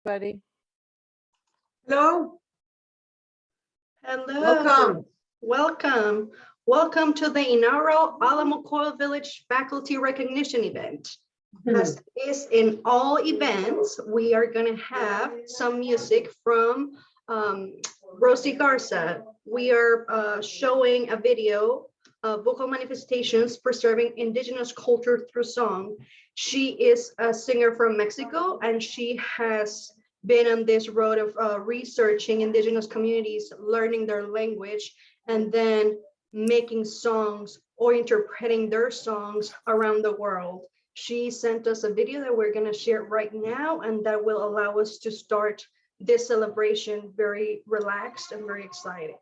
Buddy. Hello. Hello. Welcome. Welcome. Welcome to the inaugural Alamo COIL Village Faculty Recognition event. As is in all events, we are going to have some music from Rosie Garza. We are showing a video of vocal manifestations preserving indigenous culture through song. She is a singer from Mexico, and she has been on this road of researching indigenous communities, learning their language, and then making songs or interpreting their songs around the world. She sent us a video that we're going to share right now, and that will allow us to start this celebration very relaxed and very exciting.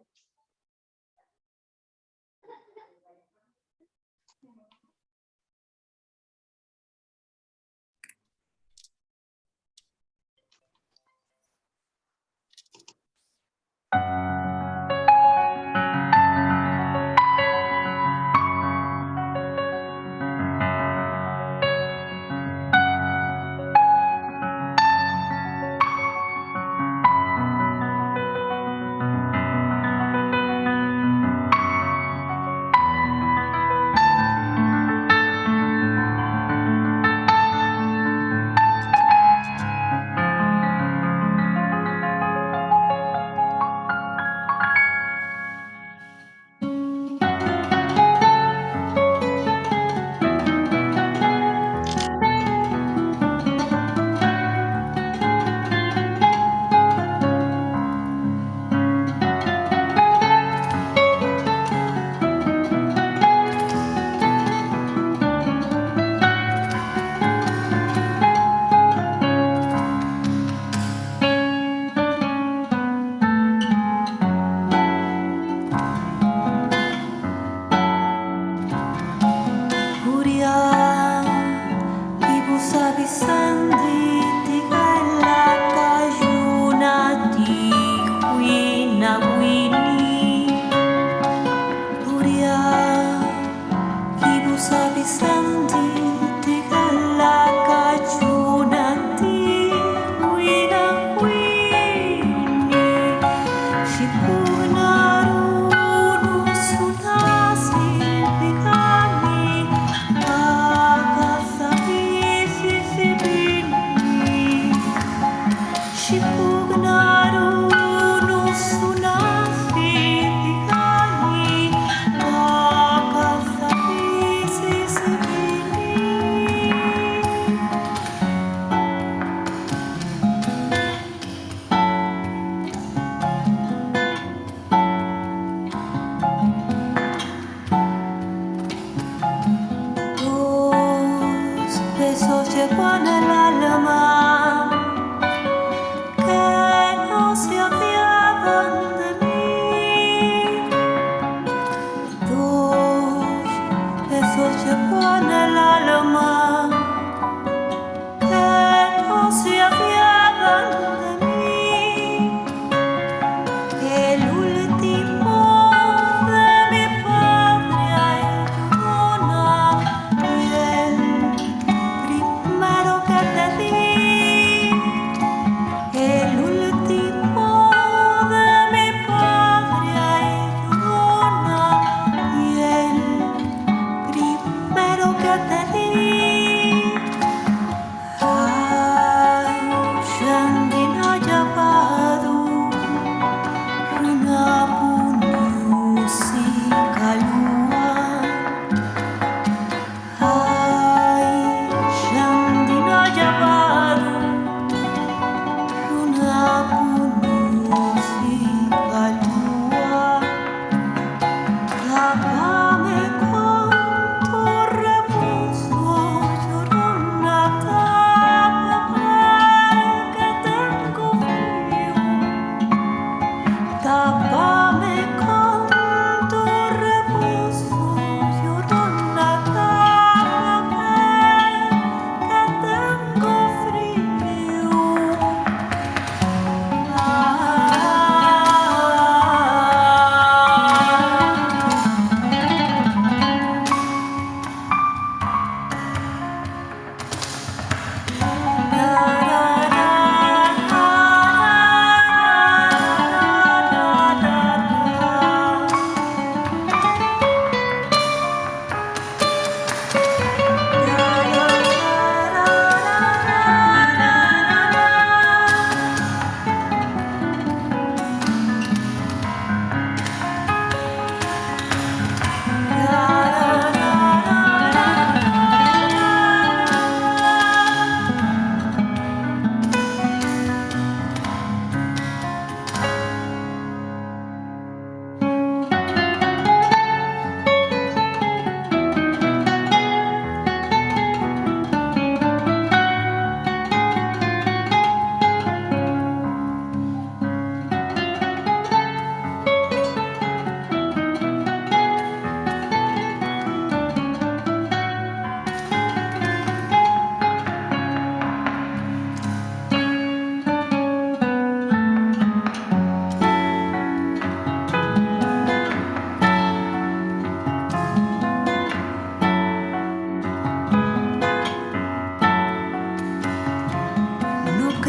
Tapame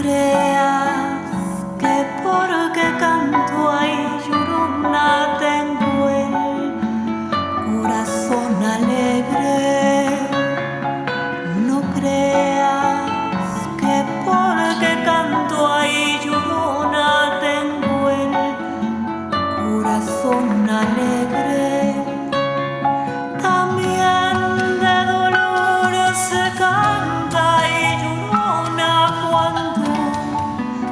creas que porque canto ay llorona tengo el corazón alegre. No creas que porque canto ay llorona tengo el corazón alegre. También de dolor se canta y llorona cuando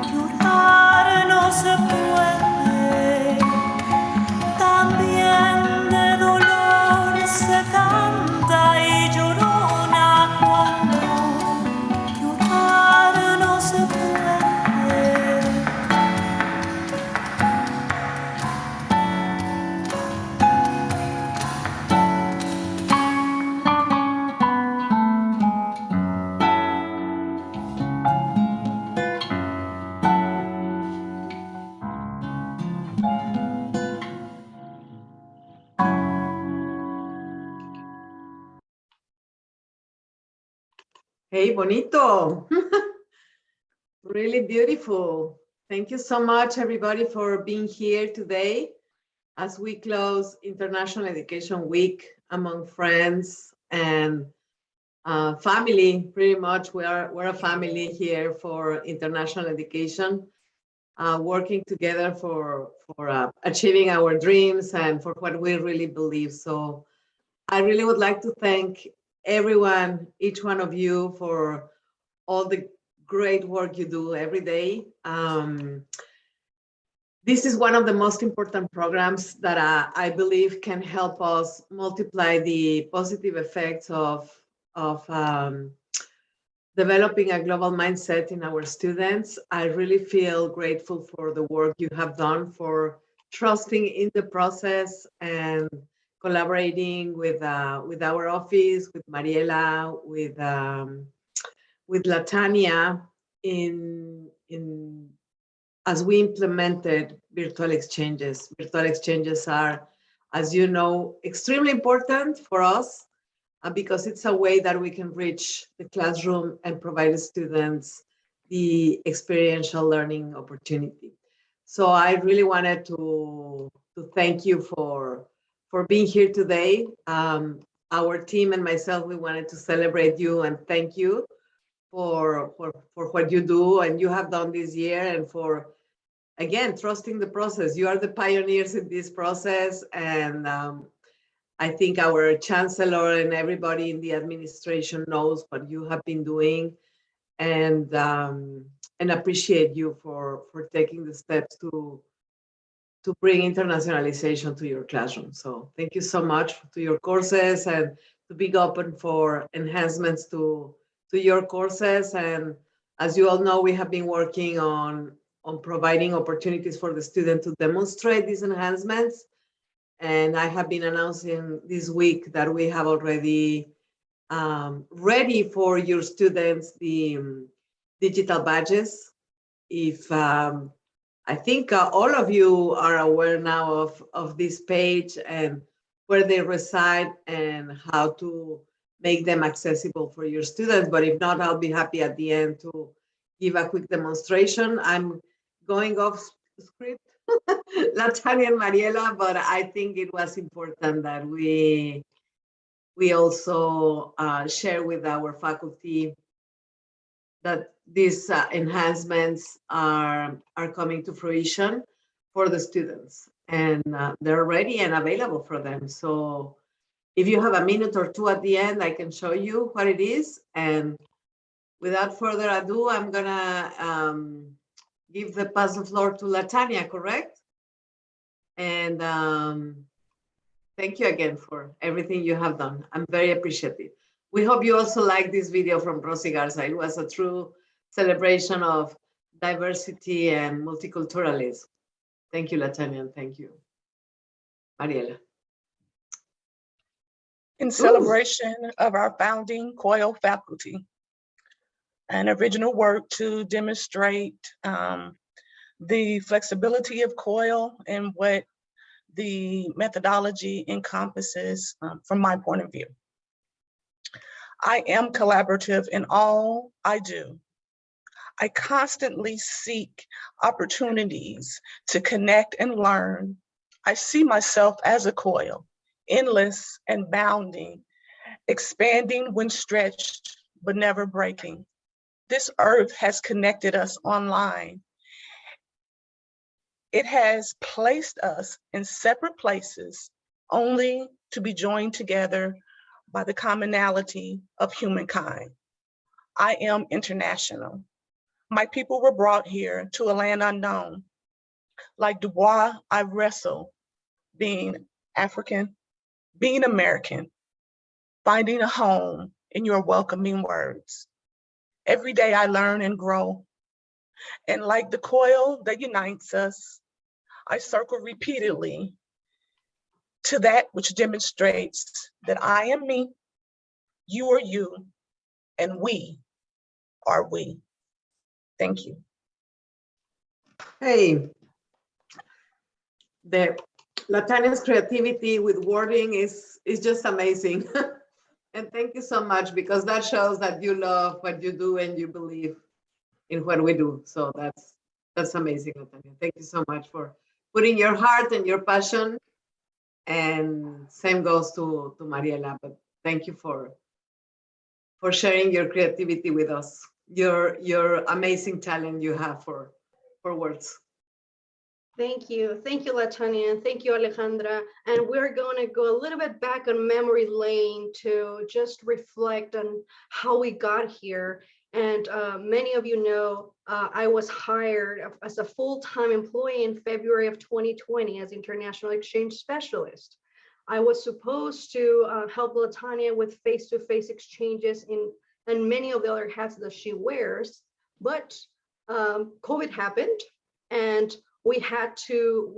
llorar no se puede. También de dolor se canta y llorona cuando llorar no se puede. Hey, bonito. Really beautiful. Thank you so much, everybody, for being here today as we close International Education Week among friends and family. Pretty much, we're a family here for international education, working together for achieving our dreams and for what we really believe. So I really would like to thank everyone, each one of you, for all the great work you do every day. This is one of the most important programs that I believe can help us multiply the positive effects of developing a global mindset in our students. I really feel grateful for the work you have done, for trusting in the process and collaborating with our office, with Mariela, with Latanya as we implemented virtual exchanges. Virtual exchanges are, as you know, extremely important for us because it's a way that we can reach the classroom and provide students the experiential learning opportunity. So I really wanted to thank you for being here today. Our team and myself, we wanted to celebrate you and thank you for what you do and you have done this year, and for, again, trusting the process. You are the pioneers in this process, and I think our chancellor and everybody in the administration knows what you have been doing, and appreciate you for taking the steps to bring internationalization to your classroom. So thank you so much to your courses, and to be open for enhancements to your courses. And as you all know, we have been working on providing opportunities for the student to demonstrate these enhancements. And I have been announcing this week that we have already ready for your students the digital badges. If I think all of you are aware now of this page and where they reside and how to make them accessible for your students. But if not, I'll be happy at the end to give a quick demonstration. I'm going off script, Latanya and Mariela, but I think it was important that we also share with our faculty that these enhancements are coming to fruition for the students, and they're ready and available for them. So if you have a minute or two at the end, I can show you what it is. And without further ado, I'm gonna pass the floor to Latanya, correct? And thank you again for everything you have done. I'm very appreciative. We hope you also like this video from Rosie Garza. It was a true celebration of diversity and multiculturalism. Thank you, Latanya, and thank you, Mariela. In celebration of our founding COIL faculty, an original work to demonstrate the flexibility of COIL and what the methodology encompasses from my point of view. I am collaborative in all I do. I constantly seek opportunities to connect and learn. I see myself as a coil, endless and bounding, expanding when stretched, but never breaking. This earth has connected us online. It has placed us in separate places only to be joined together by the commonality of humankind. I am international. My people were brought here to a land unknown. Like Dubois, I wrestle being African, being American, finding a home in your welcoming words. Every day I learn and grow. And like the coil that unites us, I circle repeatedly to that which demonstrates that I am me, you are you, and we are we. Thank you. Hey, the Latania's creativity with wording is just amazing. And thank you so much, because that shows that you love what you do and you believe in what we do. So that's amazing, Latania. Thank you so much for putting your heart and your passion. And same goes to Mariela. But thank you for sharing your creativity with us. Your amazing talent you have for words. Thank you, Latanya, thank you, Alejandra. And we're going to go a little bit back on memory lane to just reflect on how we got here. And many of you know, I was hired as a full-time employee in February of 2020 as international exchange specialist. I was supposed to help Latanya with face-to-face exchanges and many of the other hats that she wears, but COVID happened, and we had to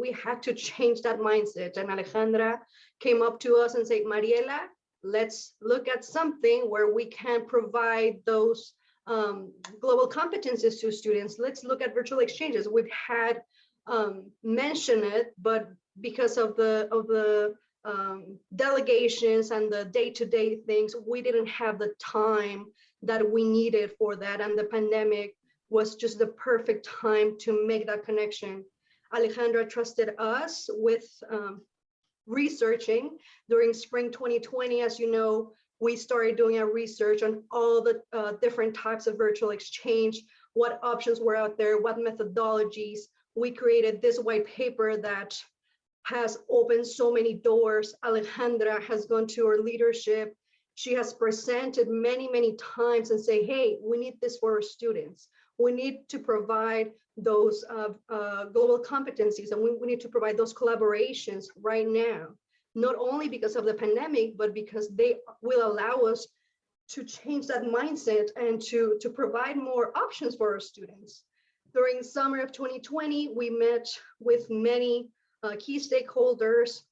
change that mindset. And Alejandra came up to us and said, Mariela, let's look at something where we can provide those global competencies to students. Let's look at virtual exchanges. We've had mentioned it, but because of the delegations and the day-to-day things, we didn't have the time that we needed for that. And the pandemic was just the perfect time to make that connection. Alejandra trusted us with researching during spring 2020. As you know, we started doing our research on all the different types of virtual exchange, what options were out there, what methodologies. We created this white paper that has opened so many doors. Alejandra has gone to her leadership. She has presented many times and say, hey, we need this for our students. We need to provide those global competencies, and we need to provide those collaborations right now, not only because of the pandemic, but because they will allow us to change that mindset and to provide more options for our students. During summer of 2020, we met with many key stakeholders.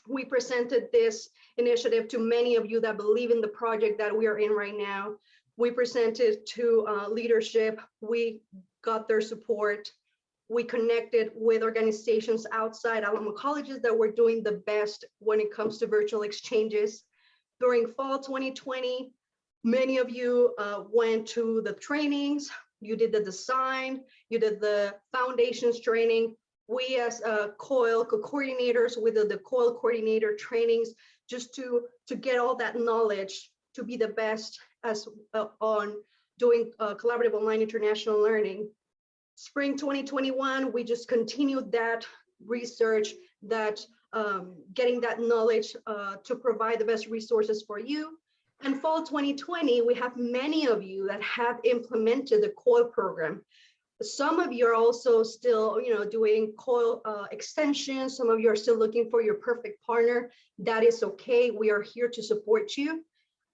We presented this initiative to many of you that believe in the project that we are in right now. We presented to leadership. We got their support. We connected with organizations outside Alamo colleges that were doing the best when it comes to virtual exchanges. During fall 2020, many of you went to the trainings. You did the design, you did the foundations training. We as COIL coordinators, we did the COIL coordinator trainings just to get all that knowledge to be the best as on doing collaborative online international learning. Spring 2021, we just continued that research, that getting that knowledge to provide the best resources for you. And fall 2020, we have many of you that have implemented the COIL program. Some of you are also still, doing COIL extensions. Some of you are still looking for your perfect partner. That is okay. We are here to support you.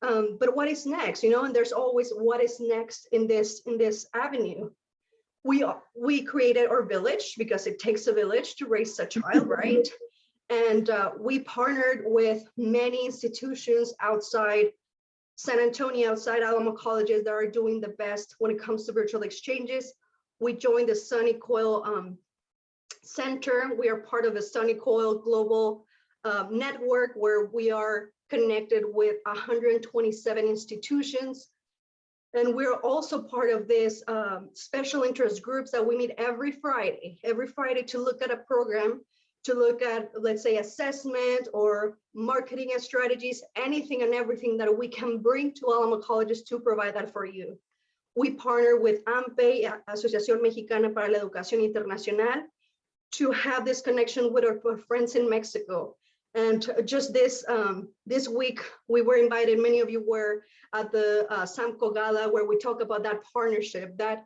But what is next? And there's always what is next in this avenue. We created our village because it takes a village to raise a child, right? And we partnered with many institutions outside San Antonio, outside Alamo colleges that are doing the best when it comes to virtual exchanges. We joined the Sunny COIL Center. We are part of the Sunny COIL Global Network, where we are connected with 127 institutions. And we're also part of this special interest groups that we meet every Friday to look at a program, to look at, let's say, assessment or marketing and strategies, anything and everything that we can bring to Alamo colleges to provide that for you. We partner with AMPE, Asociación Mexicana para la Educación Internacional, to have this connection with our friends in Mexico. And just this week, we were invited, many of you were at the SAMCO Gala, where we talk about that partnership, that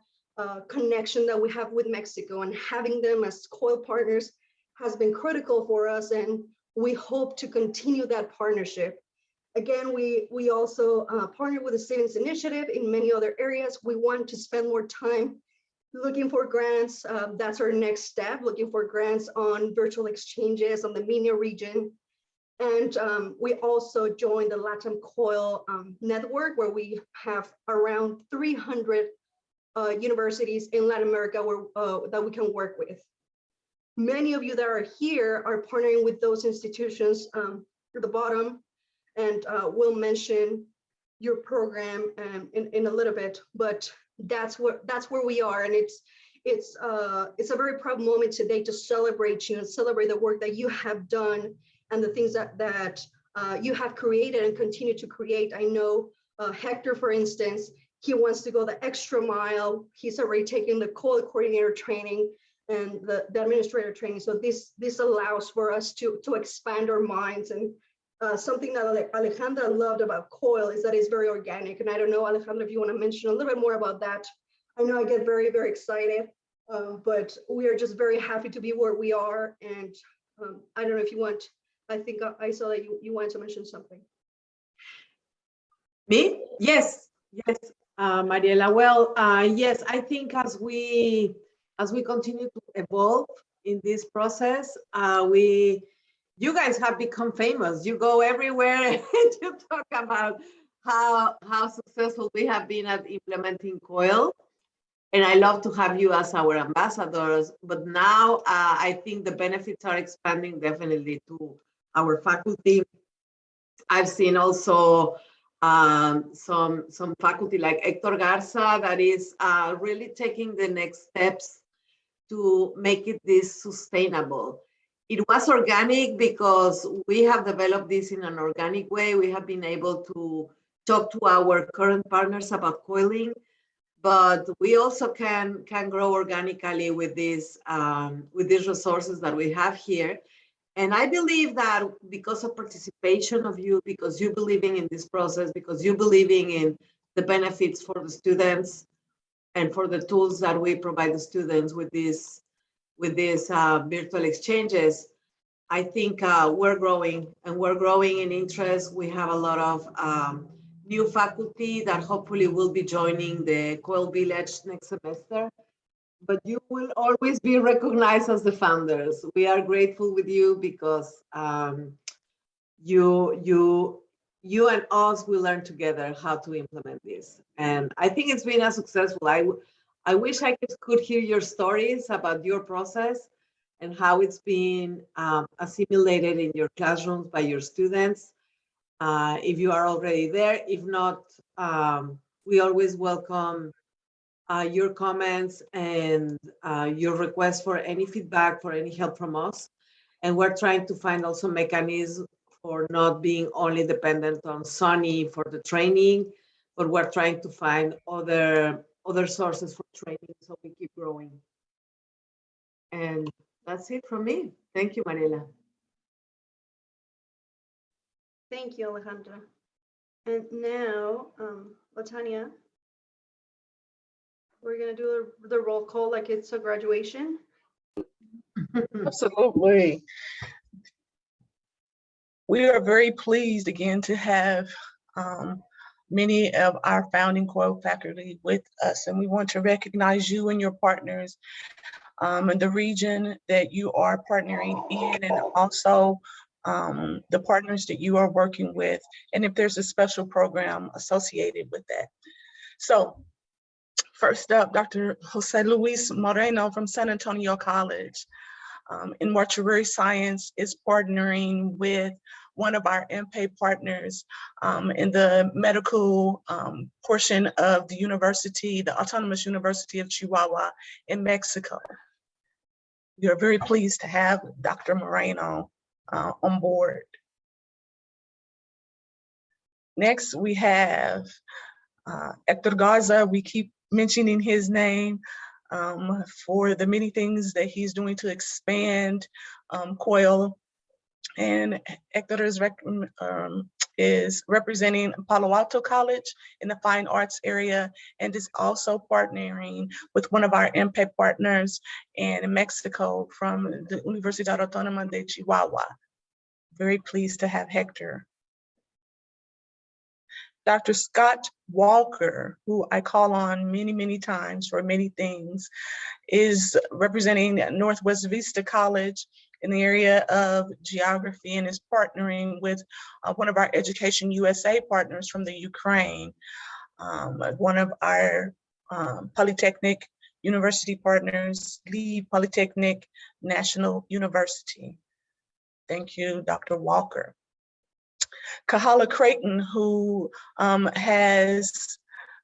connection that we have with Mexico, and having them as COIL partners has been critical for us, and we hope to continue that partnership. Again, we also partner with the Students Initiative in many other areas. We want to spend more time looking for grants. That's our next step, looking for grants on virtual exchanges on the MENA region. And we also joined the Latin COIL network, where we have around 300 universities in Latin America that we can work with. Many of you that are here are partnering with those institutions at the bottom, and we'll mention your program in a little bit, but that's where we are. And it's a very proud moment today to celebrate you and celebrate the work that you have done and the things that you have created and continue to create. I know Hector, for instance, he wants to go the extra mile. He's already taken the COIL coordinator training and the administrator training. So this allows for us to expand our minds. And something that Alejandra loved about COIL is that it's very organic. And I don't know, Alejandra, if you want to mention a little bit more about that. I know I get very, very excited, but we are just very happy to be where we are. And I don't know if you want, I think I saw that you wanted to mention something. Me? Yes, Mariela. Well, yes, I think as we continue to evolve in this process, you guys have become famous. You go everywhere and you talk about how successful we have been at implementing COIL. And I love to have you as our ambassadors. But now I think the benefits are expanding definitely to our faculty. I've seen also some faculty like Hector Garza that is really taking the next steps to make this sustainable. It was organic because we have developed this in an organic way. We have been able to talk to our current partners about coiling, but we also can grow organically with these resources that we have here. And I believe that because of participation of you, because you believing in this process, because you believing in the benefits for the students and for the tools that we provide the students with these virtual exchanges, I think we're growing, and we're growing in interest. We have a lot of new faculty that hopefully will be joining the COIL Village next semester. But you will always be recognized as the founders. We are grateful with you because you and us will learn together how to implement this. And I think it's been a successful. I wish I could hear your stories about your process and how it's been assimilated in your classrooms by your students. If you are already there, if not, we always welcome your comments and your requests for any feedback, for any help from us. And we're trying to find also mechanisms for not being only dependent on Sony for the training, but we're trying to find other sources for training so we keep growing. And that's it from me. Thank you, Mariela. Thank you, Alejandra. And now, Latanya, we're going to do the roll call like it's a graduation. Absolutely. We are very pleased again to have many of our founding COIL faculty with us, and we want to recognize you and your partners in the region that you are partnering in, and also the partners that you are working with, and if there's a special program associated with that. So first up, Dr. Jose Luis Moreno from San Antonio College in mortuary science is partnering with one of our MPay partners in the medical portion of the university, the Autonomous University of Chihuahua in Mexico. We are very pleased to have Dr. Moreno on board. Next, we have Hector Garza. We keep mentioning his name for the many things that he's doing to expand COIL. And Hector is representing Palo Alto College in the fine arts area and is also partnering with one of our MPay partners in Mexico from the Universidad Autónoma de Chihuahua. Very pleased to have Hector. Dr. Scott Walker, who I call on many, many times for many things, is representing Northwest Vista College in the area of geography and is partnering with one of our Education USA partners from the Ukraine, one of our Polytechnic University partners, Lee Polytechnic National University. Thank you, Dr. Walker. Kahala Creighton, who has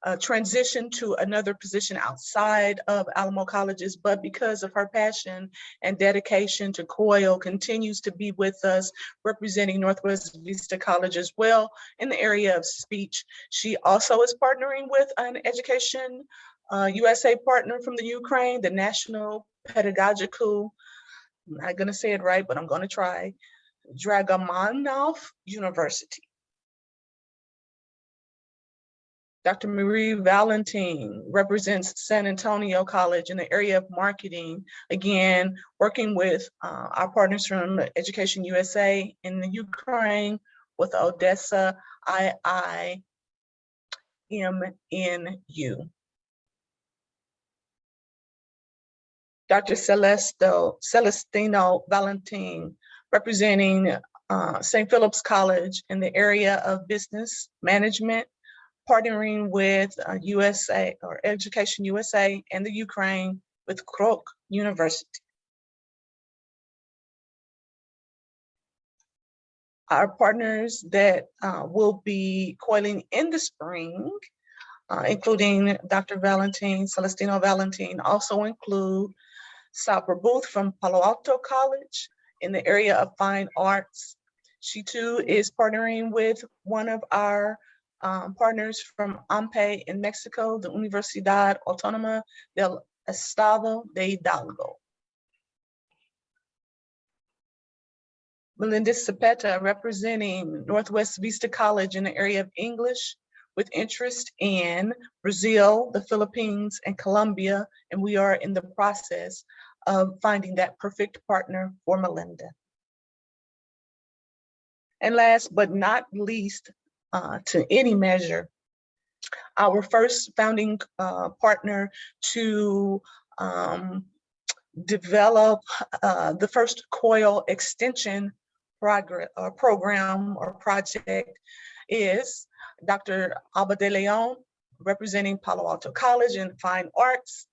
transitioned to another position outside of Alamo Colleges, but because of her passion and dedication to COIL, continues to be with us, representing Northwest Vista College as well in the area of speech. She also is partnering with an Education USA partner from the Ukraine, the National Pedagogical, I'm not gonna say it right, but I'm gonna try, Dragomanov University. Dr. Marie Valentin represents San Antonio College in the area of marketing, again, working with our partners from Education USA in the Ukraine with Odessa IIMNU. Dr. Celestino Valentin, representing St. Philip's College in the area of business management, partnering with USA or Education USA and the Ukraine with Krok University. Our partners that will be COILing in the spring, including Dr. Valentin, Celestino Valentin, also include Sabra Booth from Palo Alto College in the area of fine arts. She too is partnering with one of our partners from AMPE in Mexico, the Universidad Autónoma del Estado de Hidalgo. Melinda Cepeta, representing Northwest Vista College in the area of English, with interest in Brazil, the Philippines, and Colombia, and we are in the process of finding that perfect partner for Melinda. And last but not least, to any measure, our first founding partner to develop the first COIL extension program or project is Dr. Alba de Leon, representing Palo Alto College in Fine Arts.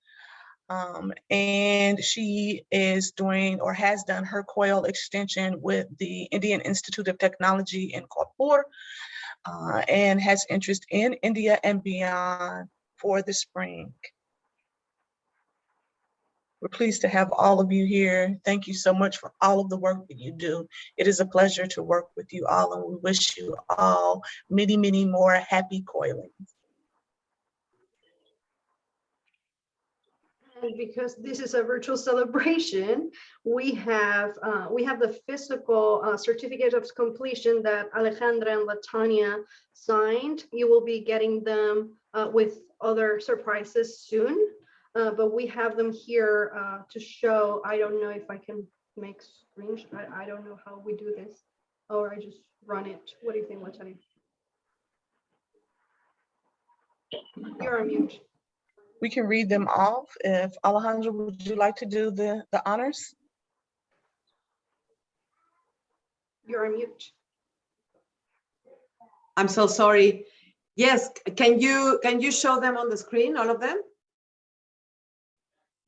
And she is doing or has done her COIL extension with the Indian Institute of Technology in Kanpur, and has interest in India and beyond for the spring. We're pleased to have all of you here. Thank you so much for all of the work that you do. It is a pleasure to work with you all, and we wish you all many, many more happy COILings. And because this is a virtual celebration, we have the physical certificate of completion that Alejandra and Latanya signed. You will be getting them with other surprises soon, but we have them here to show. I don't know if I can make screenshots. I don't know how we do this, or I just run it. What do you think, Latanya? You're on mute. We can read them off. If Alejandra, would you like to do the honors? You're on mute. I'm so sorry. Yes, can you show them on the screen, all of them?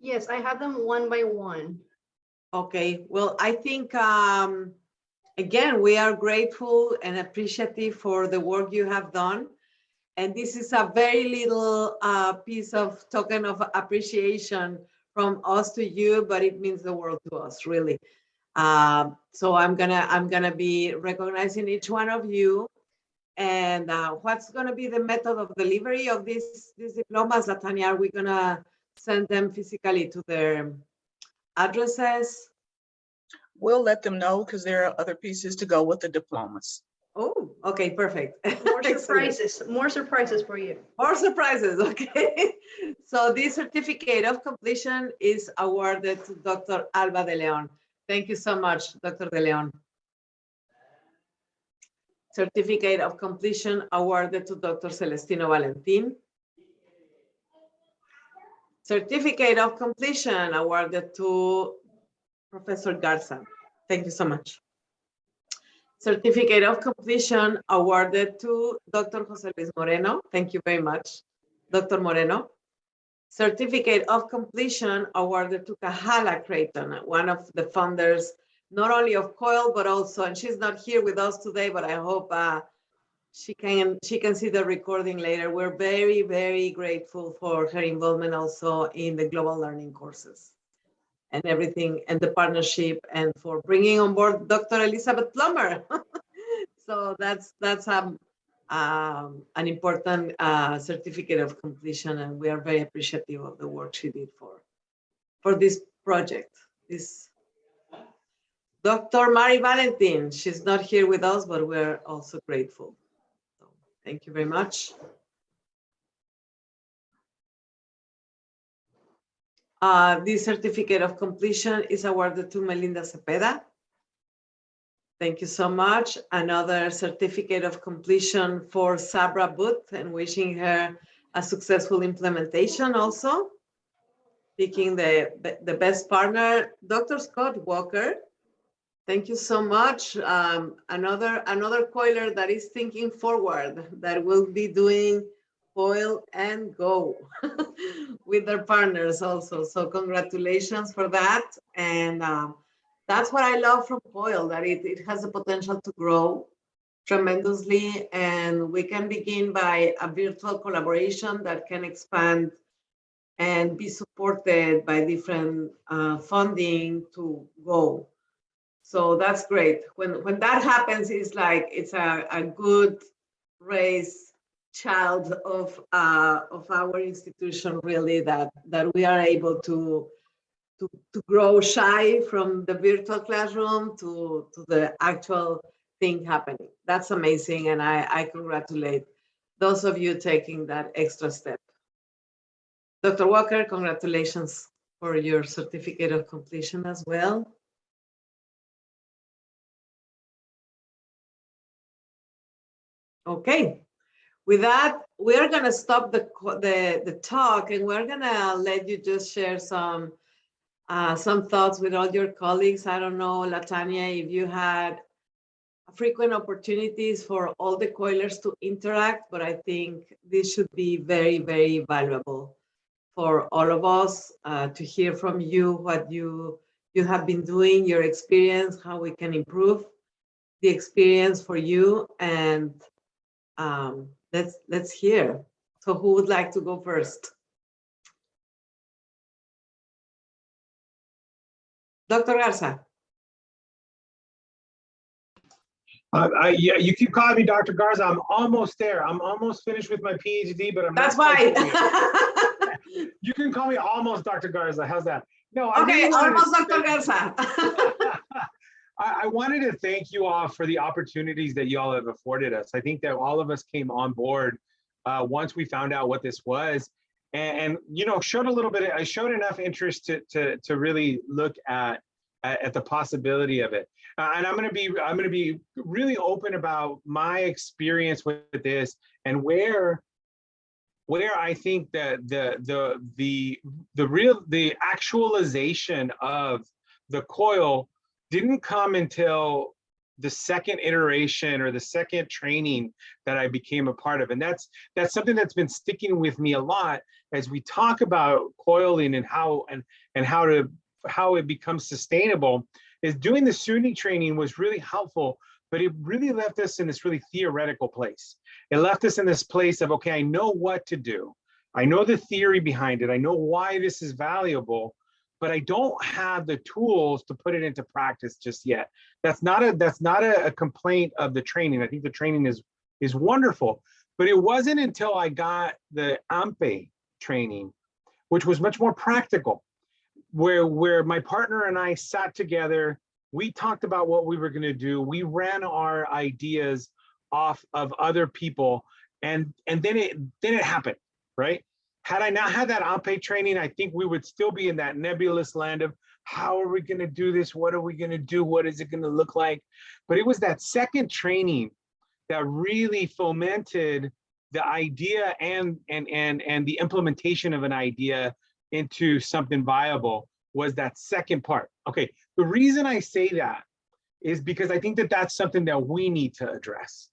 Yes, I have them one by one. Okay, well, I think again, we are grateful and appreciative for the work you have done. And this is a very little piece of token of appreciation from us to you, but it means the world to us, really. So I'm gonna be recognizing each one of you. And what's gonna be the method of delivery of these diplomas, Latanya? Are we gonna send them physically to their addresses? We'll let them know because there are other pieces to go with the diplomas. Oh, okay, perfect. More Excellent. surprises for you. More surprises, okay. So this certificate of completion is awarded to Dr. Alba de Leon. Thank you so much, Dr. de Leon. Certificate of completion awarded to Dr. Celestino Valentin. Certificate of completion awarded to Professor Garza. Thank you so much. Certificate of completion awarded to Dr. Jose Luis Moreno. Thank you very much, Dr. Moreno. Certificate of completion awarded to Kahala Creighton, one of the founders, not only of COIL, but also, and she's not here with us today, but I hope she can see the recording later. We're very, very grateful for her involvement also in the global learning courses and everything, and the partnership, and for bringing on board Dr. Elizabeth Plummer. So that's an important certificate of completion, and we are very appreciative of the work she did for this project. This Dr. Mari Valentin, she's not here with us, but we're also grateful. So thank you very much. This certificate of completion is awarded to Melinda Cepeda. Thank you so much. Another certificate of completion for Sabra Booth, and wishing her a successful implementation also. Picking the best partner, Dr. Scott Walker. Thank you so much. Another COILer that is thinking forward, that will be doing COIL and Go with their partners also. So congratulations for that. And that's what I love from COIL, that it has the potential to grow tremendously. And we can begin by a virtual collaboration that can expand and be supported by different funding to go. So that's great. When that happens, it's like it's a good race child of our institution, really, that we are able to grow shy from the virtual classroom to the actual thing happening. That's amazing, and I congratulate those of you taking that extra step. Dr. Walker, congratulations for your certificate of completion as well. Okay, with that, we're gonna stop the talk, and we're gonna let you just share some thoughts with all your colleagues. I don't know, Latanya, if you had frequent opportunities for all the COILers to interact, but I think this should be very, very valuable for all of us to hear from you what you have been doing, your experience, how we can improve the experience for you, and let's hear. So who would like to go first? Dr. Garza. Yeah, you keep calling me Dr. Garza. I'm almost there. I'm almost finished with my PhD, but I'm That's not. why. You can call me almost Dr. Garza. How's that? No, okay, almost Dr. Garza. I wanted to thank you all for the opportunities that you all have afforded us. I think that all of us came on board once we found out what this was, and you know, showed a little bit. I showed enough interest to really look at the possibility of it. And I'm going to be really open about my experience with this, and where I think that the actualization of the COIL didn't come until the second iteration or the second training that I became a part of. And that's something that's been sticking with me a lot as we talk about COILing and how to how it becomes sustainable is doing the SUNY training was really helpful, but it really left us in this really theoretical place. It left us in this place of, okay, I know what to do. I know the theory behind it. I know why this is valuable, but I don't have the tools to put it into practice just yet. That's not a complaint of the training. I think the training is wonderful, but it wasn't until I got the AMPE training, which was much more practical, where my partner and I sat together, we talked about what we were going to do. We ran our ideas off of other people, and then it happened, right? Had I not had that AMPE training, I think we would still be in that nebulous land of how are we going to do this? What are we going to do? What is it going to look like? But it was that second training that really fomented the idea and the implementation of an idea into something viable, was that second part. Okay, the reason I say that is because I think that that's something that we need to address.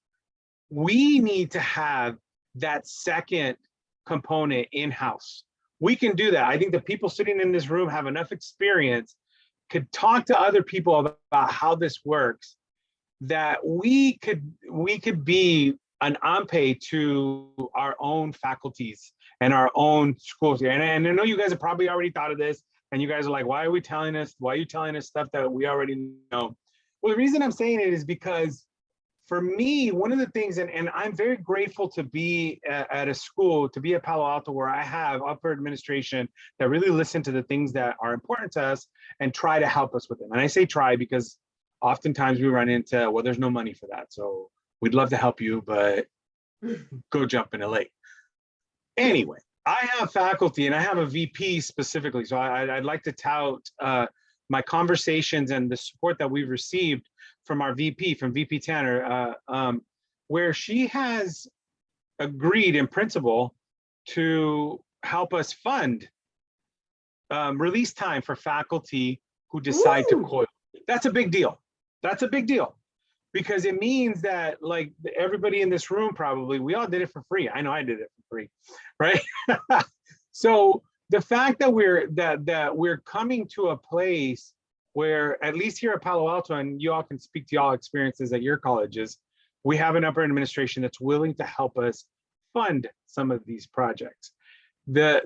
We need to have that second component in-house. We can do that. I think the people sitting in this room have enough experience, could talk to other people about how this works, that we could be an AMPE to our own faculties and our own schools. And I know you guys have probably already thought of this, and you guys are like, why are you telling us stuff that we already know? Well, the reason I'm saying it is because for me, one of the things, and I'm very grateful to be at a school, to be at Palo Alto, where I have upper administration that really listen to the things that are important to us and try to help us with them. And I say try because oftentimes we run into, well, there's no money for that. So we'd love to help you, but go jump in a lake. Anyway, I have faculty and I have a VP specifically. So I'd like to tout my conversations and the support that we've received from our VP, from VP Tanner, where she has agreed in principle to help us fund release time for faculty who decide to COIL. That's a big deal. That's a big deal, because it means that, like, everybody in this room, probably, we all did it for free. I know I did it for free, right? So the fact that we're coming to a place where, at least here at Palo Alto, and you all can speak to y'all experiences at your colleges, we have an upper administration that's willing to help us fund some of these projects. The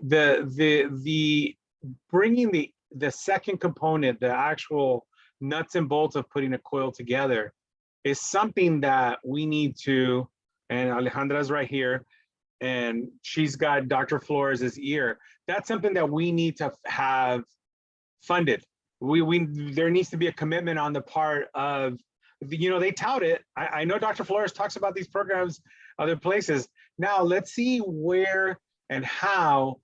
bringing the second component, the actual nuts and bolts of putting a COIL together, is something that we need to, and Alejandra's right here, and she's got Dr. Flores' ear. That's something that we need to have funded. There needs to be a commitment on the part of, they tout it. I know Dr. Flores talks about these programs other places. Now let's see where and how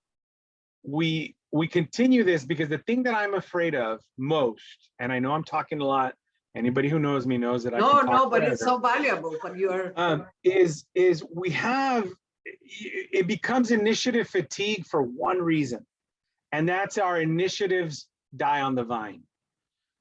we continue this, because the thing that I'm afraid of most, and I know I'm talking a lot, anybody who knows me knows that I can talk No, but forever. it's so valuable when you're is it becomes initiative fatigue for one reason, and that's our initiatives die on the vine.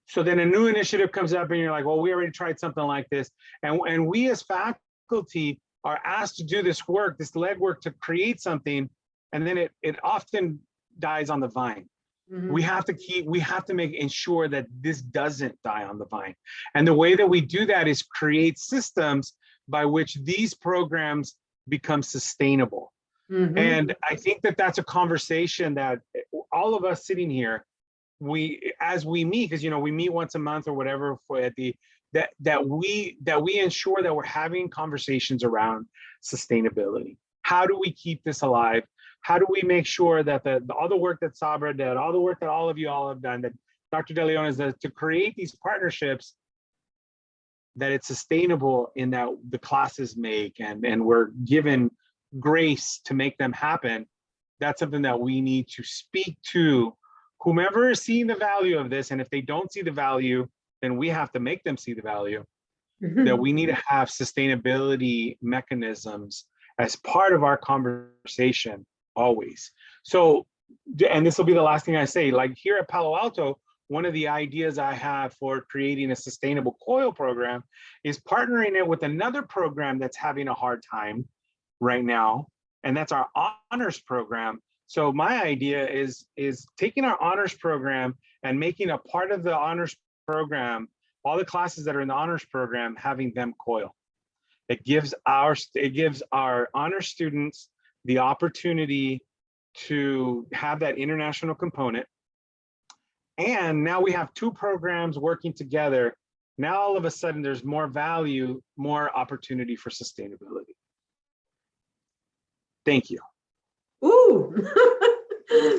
So then a new initiative comes up and you're like, well, we already tried something like this, and we as faculty are asked to do this work, this legwork, to create something, and then it often dies on the vine. Mhm. We have to ensure that this doesn't die on the vine. And the way that we do that is create systems by which these programs become sustainable. Mhm. And I think that that's a conversation that all of us sitting here, as we meet, because we meet once a month or whatever, that we ensure that we're having conversations around sustainability. How do we keep this alive? How do we make sure that all the work that Sabra did, all the work that all of you all have done, that Dr. De Leon has done, to create these partnerships, that it's sustainable in that the classes make, and we're given grace to make them happen? That's something that we need to speak to whomever is seeing the value of this. And if they don't see the value, then we have to make them see the value. Mhm. That we need to have sustainability mechanisms as part of our conversation always. So, and this will be the last thing I say, like here at Palo Alto, one of the ideas I have for creating a sustainable COIL program is partnering it with another program that's having a hard time right now, and that's our honors program. So my idea is taking our honors program and making a part of the honors program, all the classes that are in the honors program, having them COIL. It gives our honor students the opportunity to have that international component. And now we have two programs working together. Now all of a sudden there's more value, more opportunity for sustainability. Thank you. Ooh,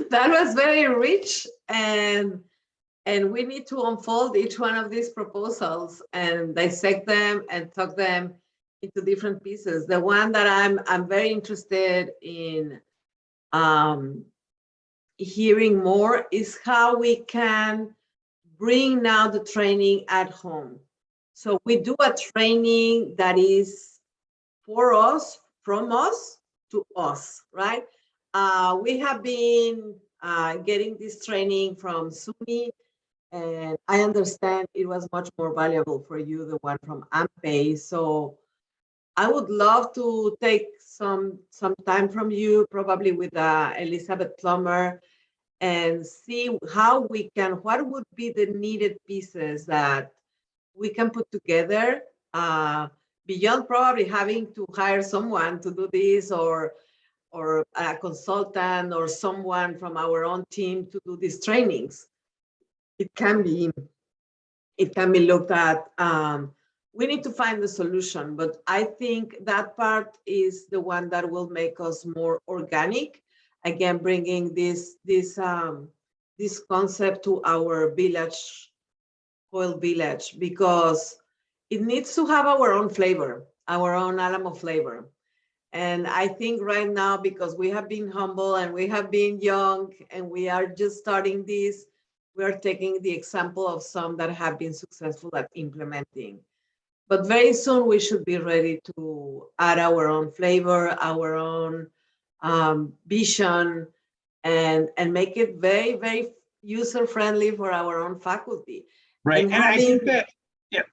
that was very rich, and we need to unfold each one of these proposals and dissect them and talk them into different pieces. The one that I'm very interested in hearing more is how we can bring now the training at home. So we do a training that is for us, from us to us, right? We have been getting this training from SUNY, and I understand it was much more valuable for you, the one from AMPE. So I would love to take some time from you, probably with Elizabeth Plummer, and see how we can, what would be the needed pieces that we can put together beyond probably having to hire someone to do this, or a consultant or someone from our own team to do these trainings. It can be looked at. We need to find the solution, but I think that part is the one that will make us more organic. Again, bringing this concept to our village, COIL village, because it needs to have our own flavor, our own Alamo flavor. And I think right now, because we have been humble and we have been young and we are just starting this, we are taking the example of some that have been successful at implementing. But very soon we should be ready to add our own flavor, our own vision, and make it very, very user-friendly for our own faculty. Right, and I think that,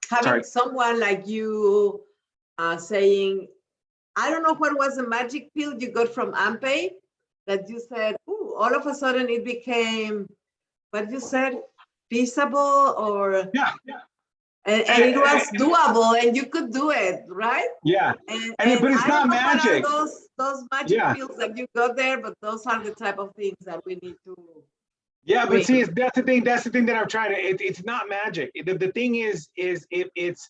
having someone like you saying, I don't know what was the magic pill you got from AMPE that you said, ooh, all of a sudden it became, what you said, feasible, or and it was doable and you could do it, right? Yeah, but it's not magic. Those magic pills that you got there, but those are the type of things that we need to. Yeah, but see, that's the thing that I'm trying to. It's not magic. The thing is it's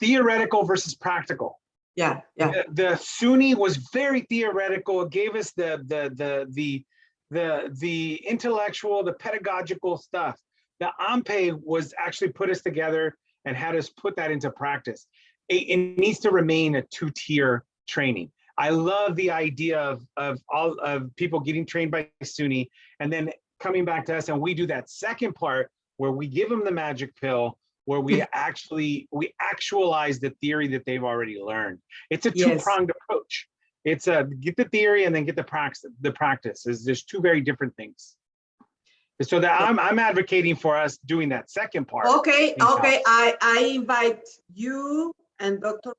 theoretical versus practical. Yeah. The SUNY was very theoretical. It gave us the intellectual, the pedagogical stuff. The AMPE was actually put us together and had us put that into practice. It needs to remain a two-tier training. I love the idea of people getting trained by SUNY and then coming back to us, and we do that second part where we give them the magic pill, where we actualize the theory that they've already learned. It's a two-pronged approach. It's get the theory and then get the practice. There's two very different things. So that I'm advocating for us doing that second part. Okay. I invite you and Dr.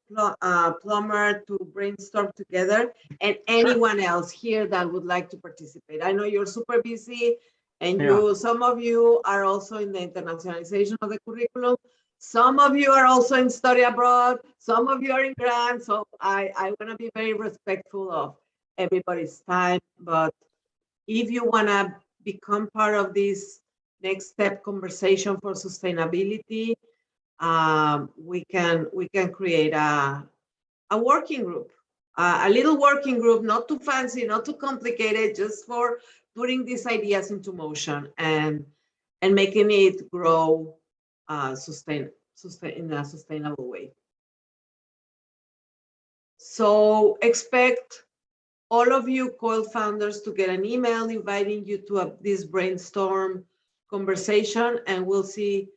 Plummer to brainstorm together, and anyone else here that would like to participate. I know you're super busy, and some of you are also in the internationalization of the curriculum. Some of you are also in study abroad. Some of you are in grants. So I want to be very respectful of everybody's time. But if you want to become part of this next step conversation for sustainability, we can create a working group, a little working group, not too fancy, not too complicated, just for putting these ideas into motion and making it grow in a sustainable way. So expect all of you COIL founders to get an email inviting you to this brainstorm conversation, and we'll see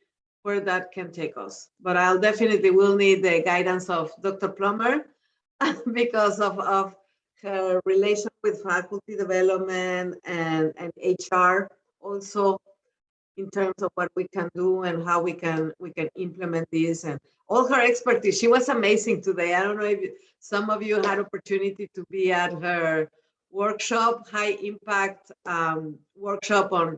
where that can take us. But I'll definitely will need the guidance of Dr. Plummer because of her relation with faculty development and HR, also in terms of what we can do and how we can implement this, and all her expertise. She was amazing today. I don't know if some of you had opportunity to be at her workshop, high impact workshop on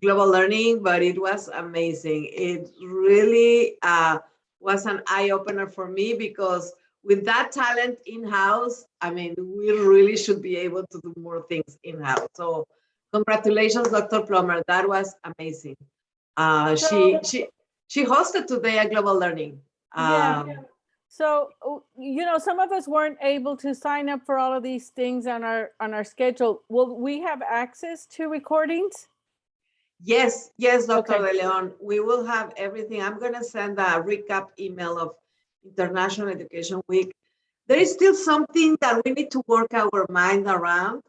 global learning, but it was amazing. It really was an eye opener for me because with that talent in-house, I mean, we really should be able to do more things in-house. So congratulations, Dr. Plummer. That was amazing. She hosted today a global learning. Yeah. So, you know, some of us weren't able to sign up for all of these things on our schedule. Will we have access to recordings? Yes, Dr. Okay. De Leon, we will have everything. I'm going to send a recap email of International Education Week. There is still something that we need to work our mind around.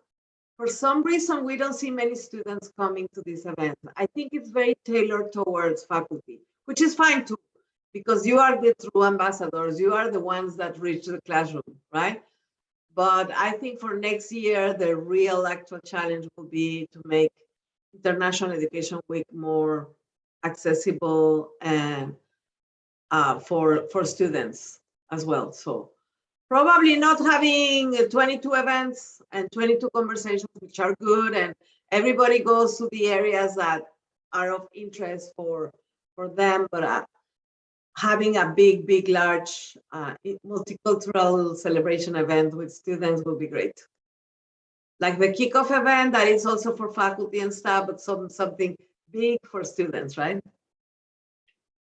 For some reason, we don't see many students coming to this event. I think it's very tailored towards faculty, which is fine too, because you are the true ambassadors. You are the ones that reach the classroom, right? But I think for next year, the real actual challenge will be to make International Education Week more accessible and for students as well. So probably not having 22 events and 22 conversations, which are good, and everybody goes to the areas that are of interest for them, but having a big, large multicultural celebration event with students will be great. Like the kickoff event that is also for faculty and staff, but something big for students, right?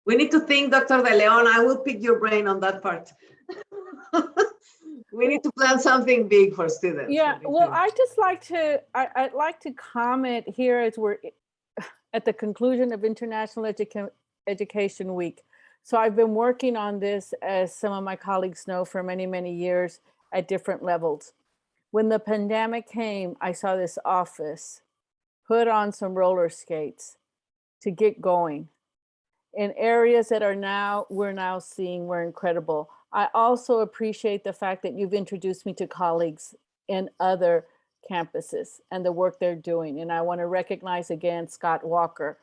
We need to think, Dr. De Leon, I will pick your brain on that part. We need to plan something big for students. Yeah, well, I just like to, I'd like to comment here as we're at the conclusion of International Education Week. So I've been working on this, as some of my colleagues know, for many, many years at different levels. When the pandemic came, I saw this office put on some roller skates to get going in areas that we're now seeing were incredible. I also appreciate the fact that you've introduced me to colleagues in other campuses and the work they're doing. And I want to recognize again Scott Walker,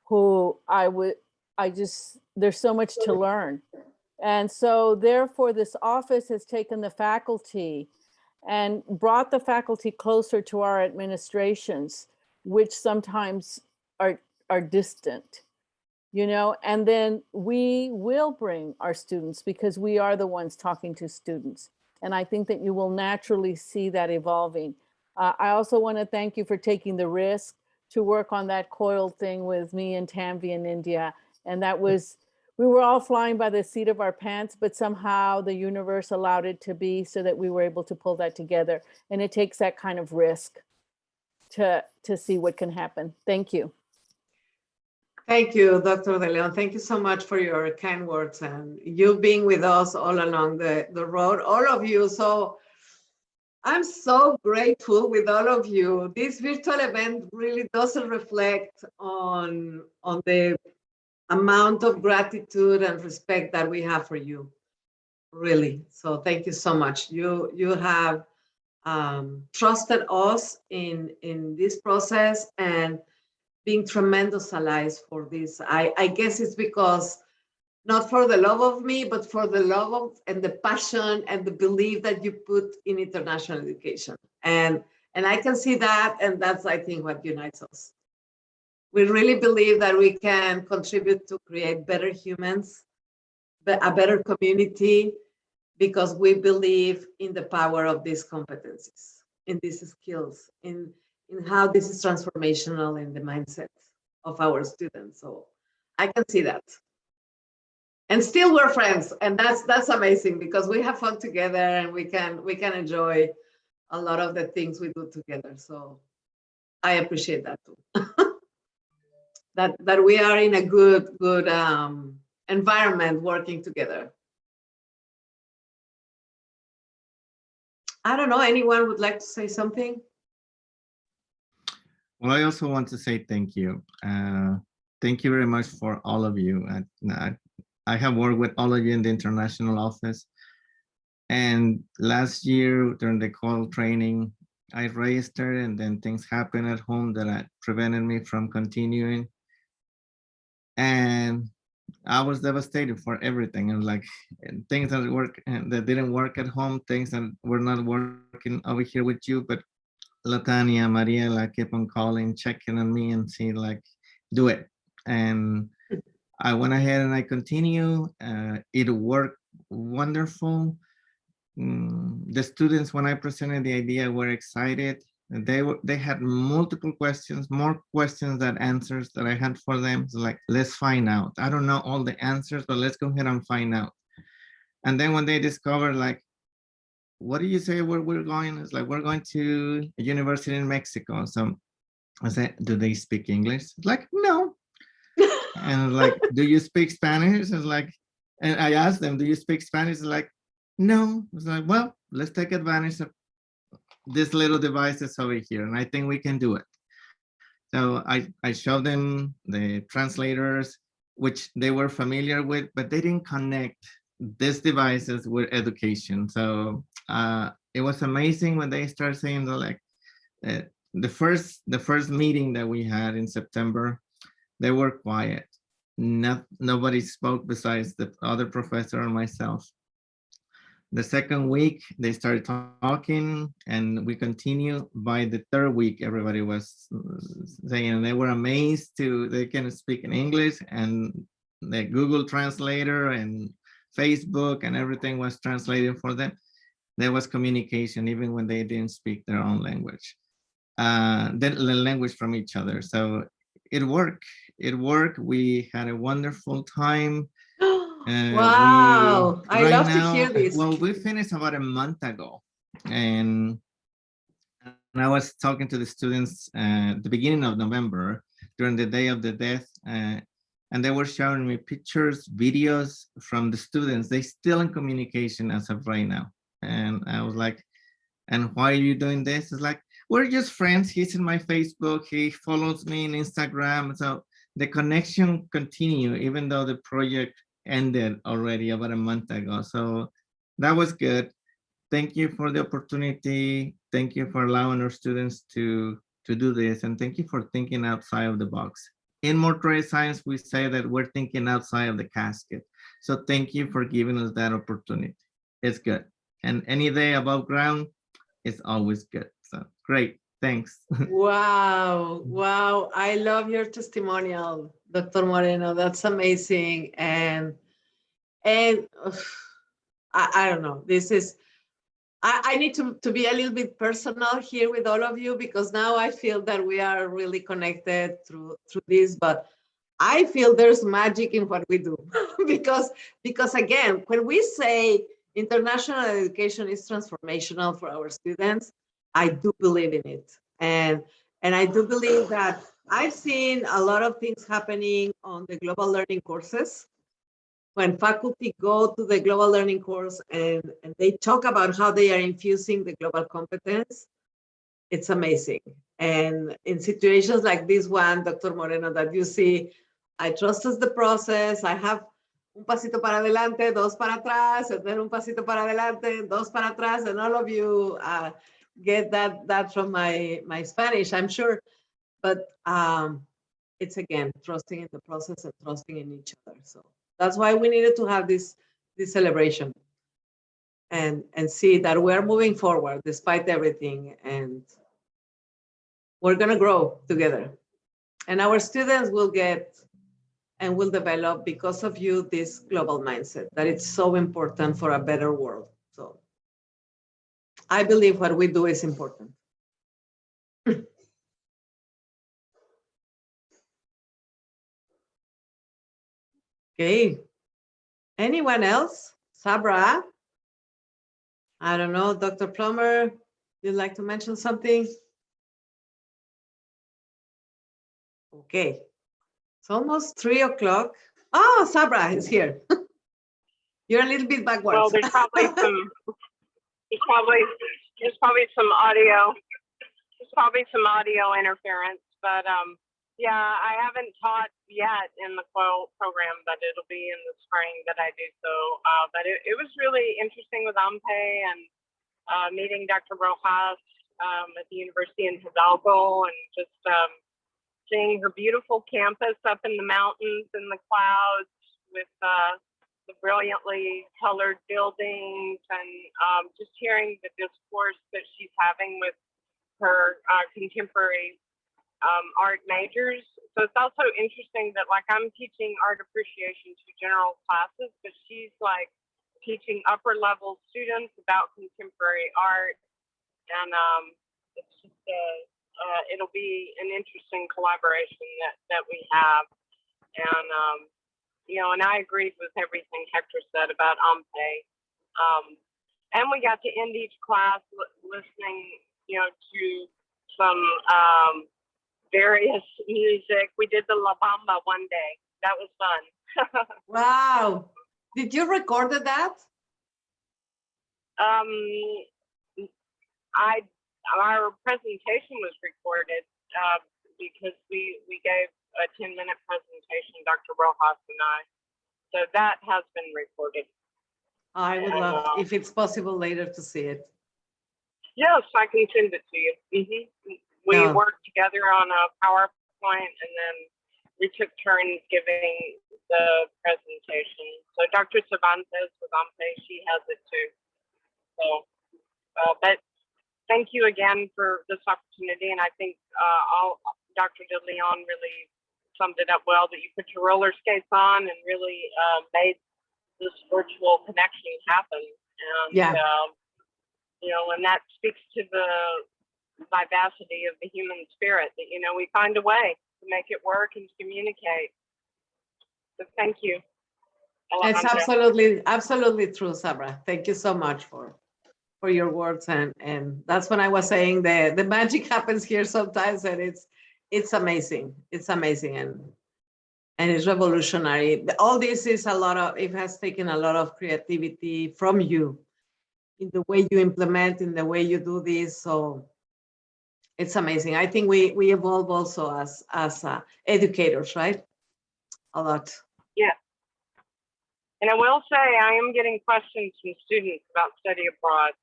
who there's so much to learn. And so therefore this office has taken the faculty and brought the faculty closer to our administrations, which sometimes are distant, you know, and then we will bring our students because we are the ones talking to students. And I think that you will naturally see that evolving. I also want to thank you for taking the risk to work on that COIL thing with me and Tanvi in India. And that was, we were all flying by the seat of our pants, but somehow the universe allowed it to be so that we were able to pull that together. And it takes that kind of risk to see what can happen. Thank you. Thank you, Dr. De Leon. Thank you so much for your kind words and you being with us all along the road, all of you. So I'm so grateful with all of you. This virtual event really doesn't reflect on the amount of gratitude and respect that we have for you, really. So thank you so much. You have trusted us in this process and being tremendous allies for this. I guess it's because not for the love of me, but for the love of and the passion and the belief that you put in international education. And I can see that, and that's, I think, what unites us. We really believe that we can contribute to create better humans, a better community, because we believe in the power of these competencies, in these skills, in how this is transformational in the mindset of our students. So I can see that. And still we're friends, and that's amazing because we have fun together and we can enjoy a lot of the things we do together. So I appreciate that too. that we are in a good environment working together. I don't know, anyone would like to say something? Well, I also want to say thank you. Thank you very much for all of you. I have worked with all of you in the international office. And last year during the COIL training, I registered and then things happened at home that prevented me from continuing. And I was devastated for everything. And like things that didn't work at home, things that were not working over here with you. But Latanya, Mariela kept on calling, checking on me and saying like, do it. And I went ahead and I continue. It worked wonderful. The students, when I presented the idea, were excited. They had multiple questions, more questions than answers that I had for them. So like, let's find out. I don't know all the answers, but let's go ahead and find out. And then when they discovered like, what do you say where we're going? It's like, we're going to a university in Mexico. So I said, do they speak English? It's like, no. And like, do you speak Spanish? It's like, and I asked them, do you speak Spanish? It's like, no. It's like, well, let's take advantage of this little devices over here. And I think we can do it. So I showed them the translators, which they were familiar with, but they didn't connect these devices with education. So it was amazing when they started saying that, like, the first meeting that we had in September, they were quiet. Nobody spoke besides the other professor and myself. The second week, they started talking and we continue. By the third week, everybody was saying they were amazed they can speak in English, and the Google Translator and Facebook and everything was translated for them. There was communication even when they didn't speak their own language, the language from each other. So it worked. It worked. We had a wonderful time. Wow, I Right love to now, hear this. well, we finished about a month ago, and I was talking to the students at the beginning of November during the day of the death, and they were showing me pictures, videos from the students. They still in communication as of right now. And I was like, and why are you doing this? It's like, we're just friends. He's in my Facebook. He follows me in Instagram. So the connection continue, even though the project ended already about a month ago. So that was good. Thank you for the opportunity. Thank you for allowing our students to do this. And thank you for thinking outside of the box. In mortuary science, we say that we're thinking outside of the casket. So thank you for giving us that opportunity. It's good. And any day above ground is always good. So great. Thanks. Wow, wow. I love your testimonial, Dr. Moreno. That's amazing. And ugh, I don't know. This is, I need to be a little bit personal here with all of you, because now I feel that we are really connected through this, but I feel there's magic in what we do. because again, when we say international education is transformational for our students, I do believe in it. And I do believe that I've seen a lot of things happening on the global learning courses. When faculty go to the global learning course and they talk about how they are infusing the global competence, it's amazing. And in situations like this one, Dr. Moreno, that you see, I trust the process. I have un pasito para adelante, dos para atrás, and then un pasito para adelante, dos para atrás, and all of you get that from my Spanish, I'm sure. But it's, again, trusting in the process and trusting in each other. So that's why we needed to have this celebration and see that we're moving forward despite everything, and we're going to grow together. And our students will get and will develop, because of you, this global mindset that it's so important for a better world. So I believe what we do is important. Okay. Anyone else? Sabra? I don't know. Dr. Plummer, you'd like to mention something? Okay. It's almost 3 o'clock. Oh, Sabra is here. You're a little bit backwards. Well, there's probably some audio interference, but yeah, I haven't taught yet in the COIL program, but it'll be in the spring that I do so. But it was really interesting with Ampe and meeting Dr. Rojas at the University in Hidalgo, and just seeing her beautiful campus up in the mountains and the clouds with the brilliantly colored buildings, and just hearing the discourse that she's having with her contemporary art majors. So it's also interesting that like I'm teaching art appreciation to general classes, but she's like teaching upper level students about contemporary art. And it's just it'll be an interesting collaboration that we have. And you know, and I agreed with everything Hector said about Ampe. And we got to end each class listening, you know, to some various music. We did the La Bamba one day. That was fun. Wow. Did you record that? Our presentation was recorded because we gave a 10-minute presentation, Dr. Rojas and I. So that has been recorded. I would love, if it's possible later, to see it. Yes, I can send it to you. We Yeah. worked together on a PowerPoint, and then we took turns giving the presentation. So Dr. Cervantes with Ampe, she has it too. So, but thank you again for this opportunity. And I think Dr. De Leon really summed it up well, that you put your roller skates on and really made this virtual connection happen. And, Yeah. you know, and that speaks to the vivacity of the human spirit, that, you know, we find a way to make it work and to communicate. So thank you. It's Alejandra. absolutely true, Sabra. Thank you so much for your words. And that's when I was saying the magic happens here sometimes, and it's amazing. It's amazing and it's revolutionary. All this is it has taken a lot of creativity from you in the way you implement, in the way you do this. So it's amazing. I think we evolve also as educators, right? A lot. Yeah. And I will say I am getting questions from students about study abroad.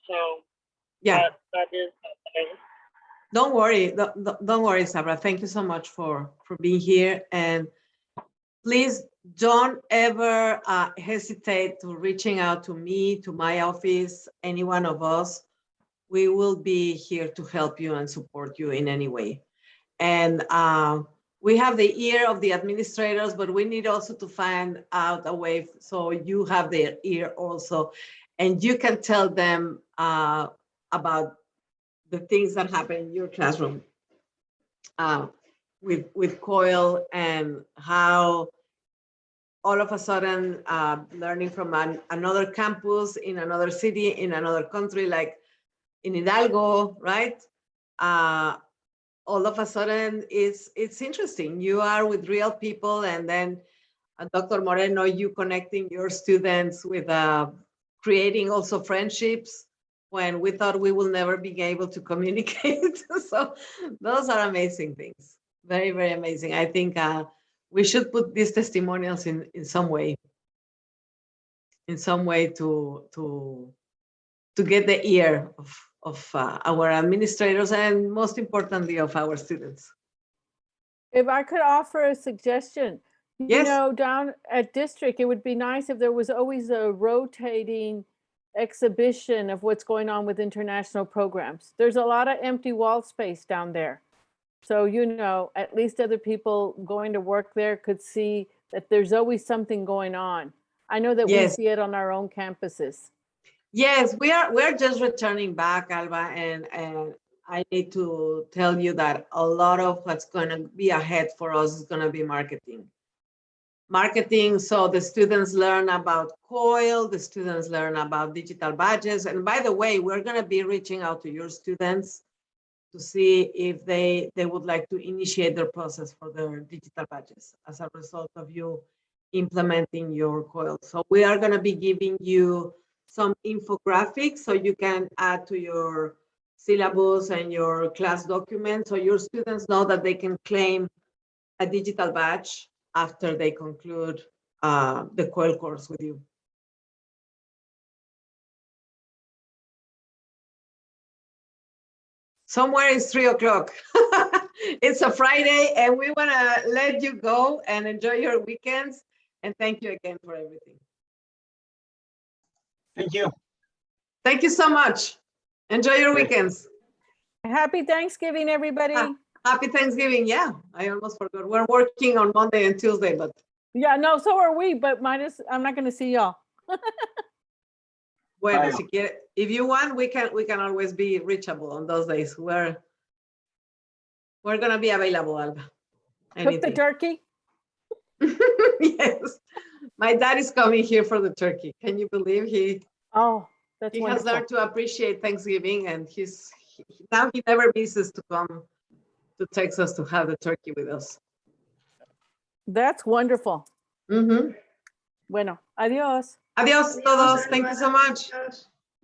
So Yeah. that is happening. Don't worry, Sabra. Thank you so much for being here. And please don't ever hesitate to reaching out to me, to my office, any one of us. We will be here to help you and support you in any way. And we have the ear of the administrators, but we need also to find out a way so you have their ear also, and you can tell them about the things that happen in your classroom with COIL, and how all of a sudden learning from another campus in another city, in another country, like in Hidalgo, right? All of a sudden it's interesting. You are with real people, and then Dr. Moreno, you connecting your students with creating also friendships when we thought we will never be able to communicate. So those are amazing things. Very, very amazing. I think we should put these testimonials in some way to get the ear of our administrators, and most importantly of our students. If I could offer a suggestion, you Yes. know, down at district, it would be nice if there was always a rotating exhibition of what's going on with international programs. There's a lot of empty wall space down there. So, you know, at least other people going to work there could see that there's always something going on. I know that we Yes. see it on our own campuses. Yes, we're just returning back, Alba, and I need to tell you that a lot of what's going to be ahead for us is going to be marketing. Marketing, so the students learn about COIL, the students learn about digital badges. And by the way, we're going to be reaching out to your students to see if they would like to initiate their process for their digital badges as a result of you implementing your COIL. So we are going to be giving you some infographics so you can add to your syllabus and your class document, so your students know that they can claim a digital badge after they conclude the COIL course with you. Somewhere it's 3 o'clock. It's a Friday, and we want to let you go and enjoy your weekends. And thank you again for everything. Thank you. Thank you so much. Enjoy your Great. weekends. Happy Thanksgiving, everybody. Happy Thanksgiving. Yeah, I almost forgot. We're working on Monday and Tuesday, but Yeah, no, so are we, but I'm not gonna see y'all. bueno, Bye. si quiere, if you want, we can always be reachable on those days. We're gonna be available, Alba. Cook the Anything. turkey. Yes. My dad is coming here for the turkey. Can you believe he Oh, that's has wonderful. learned to appreciate Thanksgiving, and now he never misses to come to Texas to have the turkey with us. That's wonderful. Mhm. Bueno, adiós. Adiós todos. Thank you so much. Adiós.